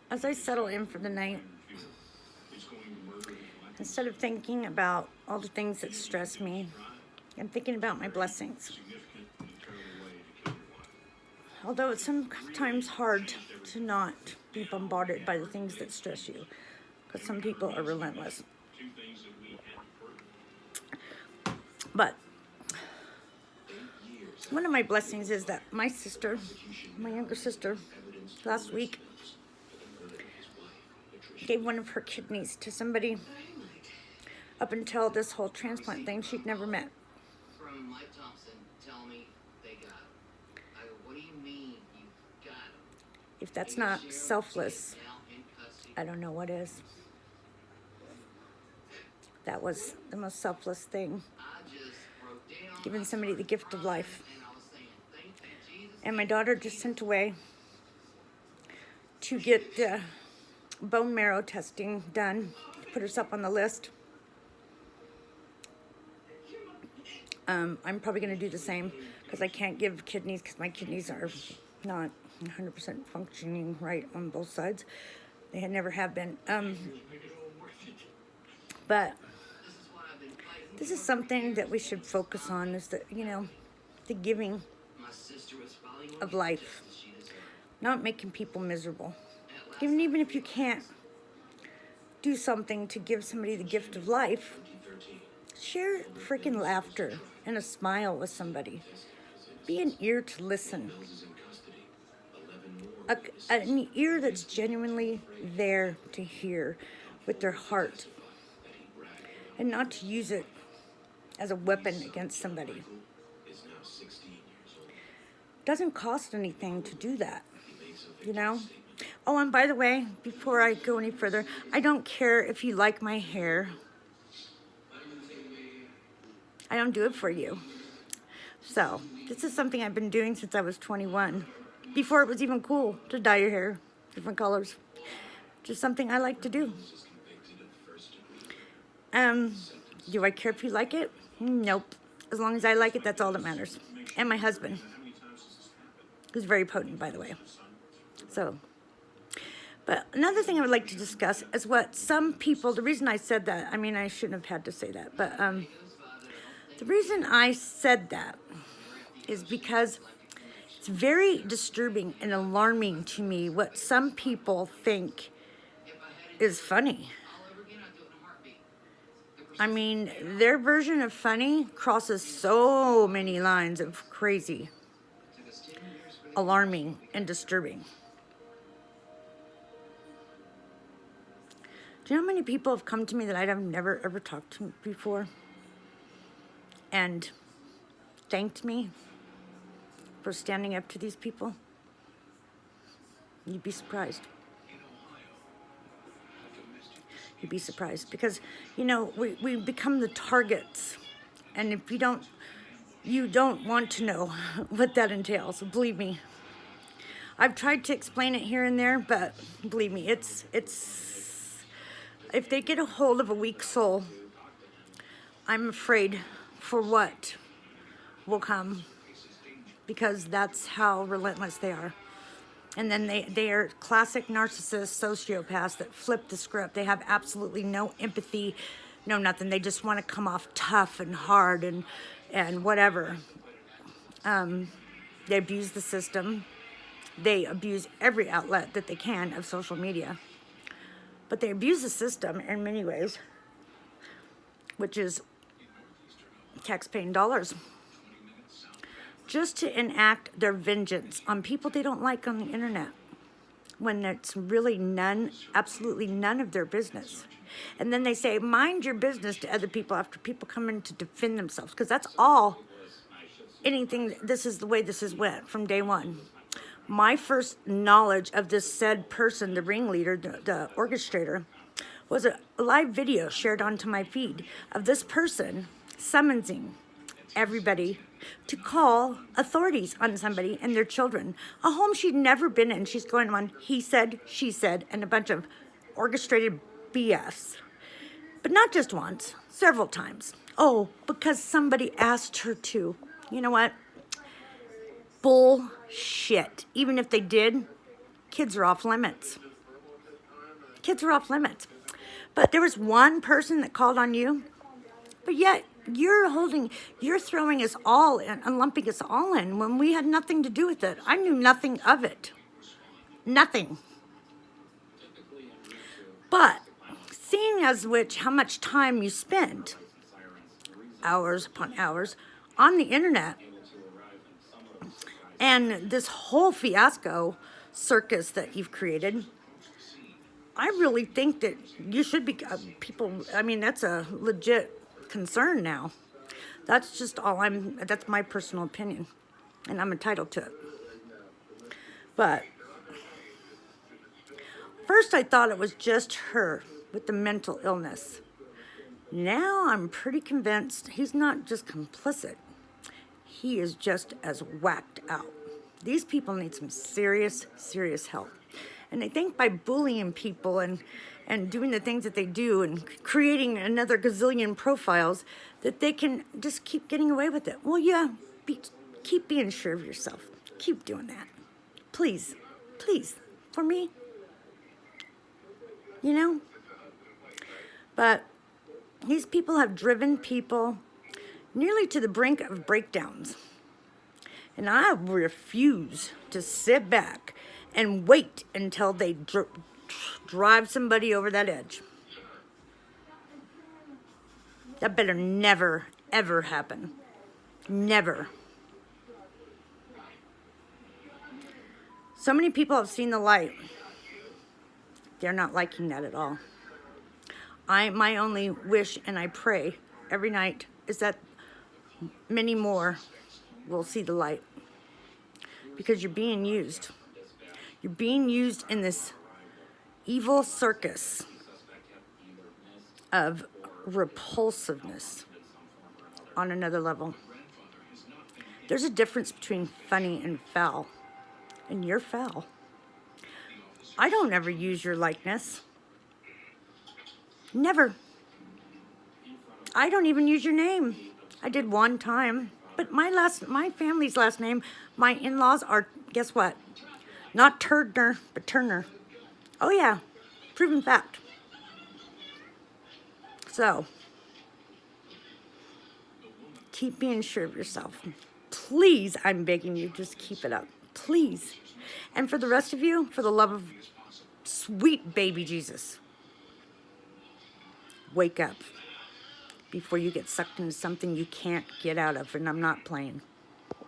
As I settle in for the night, instead of thinking about all the things that stress me, I'm thinking about my blessings. Although it's sometimes hard to not be bombarded by the things that stress you, because some people are relentless. But one of my blessings is that my sister, my younger sister, last week gave one of her kidneys to somebody up until this whole transplant thing she'd never met. From Mike Thompson, tell me they got him. I go, what do you mean you got him? If that's not selfless, I don't know what is. That was the most selfless thing, giving somebody the gift of life. And my daughter just sent away to get the bone marrow testing done, to put herself on the list. I'm probably going to do the same, because I can't give kidneys because my kidneys are not 100% functioning right on both sides. They had never have been. But this is something that we should focus on, is that, the giving of life, not making people miserable. Even if you can't do something to give somebody the gift of life, share freaking laughter and a smile with somebody. Be an ear to listen. An ear that's genuinely there to hear with their heart, and not to use it as a weapon against somebody. Doesn't cost anything to do that, Oh, and by the way, before I go any further, I don't care if you like my hair. I don't do it for you. So, this is something I've been doing since I was 21. Before it was even cool to dye your hair different colors. Just something I like to do. Do I care if you like it? Nope. As long as I like it, that's all that matters. And my husband, who's very potent, by the way. So, but another thing I would like to discuss is what some people, the reason I said that, I shouldn't have had to say that, but the reason I said that is because it's very disturbing and alarming to me what some people think is funny. Their version of funny crosses so many lines of crazy, alarming, and disturbing. Do you know how many people have come to me that I've never ever talked to before and thanked me for standing up to these people? You'd be surprised. You'd be surprised because, we become the targets. And if you don't want to know what that entails. Believe me. I've tried to explain it here and there, but believe me, it's if they get a hold of a weak soul, I'm afraid for what will come, because that's how relentless they are. And then they are classic narcissists, sociopaths that flip the script. They have absolutely no empathy, no nothing. They just want to come off tough and hard and whatever. They abuse the system. They abuse every outlet that they can of social media. But they abuse the system in many ways, which is tax-paying dollars, just to enact their vengeance on people they don't like on the internet, when it's really absolutely none of their business. And then they say, mind your business to other people after people come in to defend themselves, because that's all, this is the way this has went from day one. My first knowledge of this said person, the ringleader, the orchestrator, was a live video shared onto my feed of this person summoning everybody to call authorities on somebody and their children. A home she'd never been in. She's going on, he said, she said, and a bunch of orchestrated BS. But not just once, several times. Oh, because somebody asked her to. You know what? bullshit. Even if they did, kids are off limits. Kids are off limits. But there was one person that called on you, but yet you're throwing us all in and lumping us all in when we had nothing to do with it. I knew nothing of it. Nothing. But seeing as which how much time you spend, hours upon hours, on the internet, and this whole fiasco circus that you've created, I really think that you should be, people, I mean, that's a legit concern now. That's just that's my personal opinion, and I'm entitled to it. But first I thought it was just her with the mental illness. Now I'm pretty convinced he's not just complicit. He is just as whacked out. These people need some serious, serious help. And they think by bullying people and doing the things that they do and creating another gazillion profiles that they can just keep getting away with it. Well, yeah, keep being sure of yourself. Keep doing that. Please, please, for me. You know? But these people have driven people nearly to the brink of breakdowns. And I refuse to sit back and wait until they drive somebody over that edge. That better never, ever happen. Never. So many people have seen the light. They're not liking that at all. My only wish, and I pray every night, is that many more will see the light. Because you're being used. You're being used in this evil circus of repulsiveness on another level. There's a difference between funny and foul. And you're foul. I don't ever use your likeness. Never. I don't even use your name. I did one time. But my family's last name, my in-laws are, guess what? Not Turdner, but Turner. Oh yeah, proven fact. So, keep being sure of yourself. Please, I'm begging you, just keep it up. Please. And for the rest of you, for the love of sweet baby Jesus, wake up before you get sucked into something you can't get out of, and I'm not playing.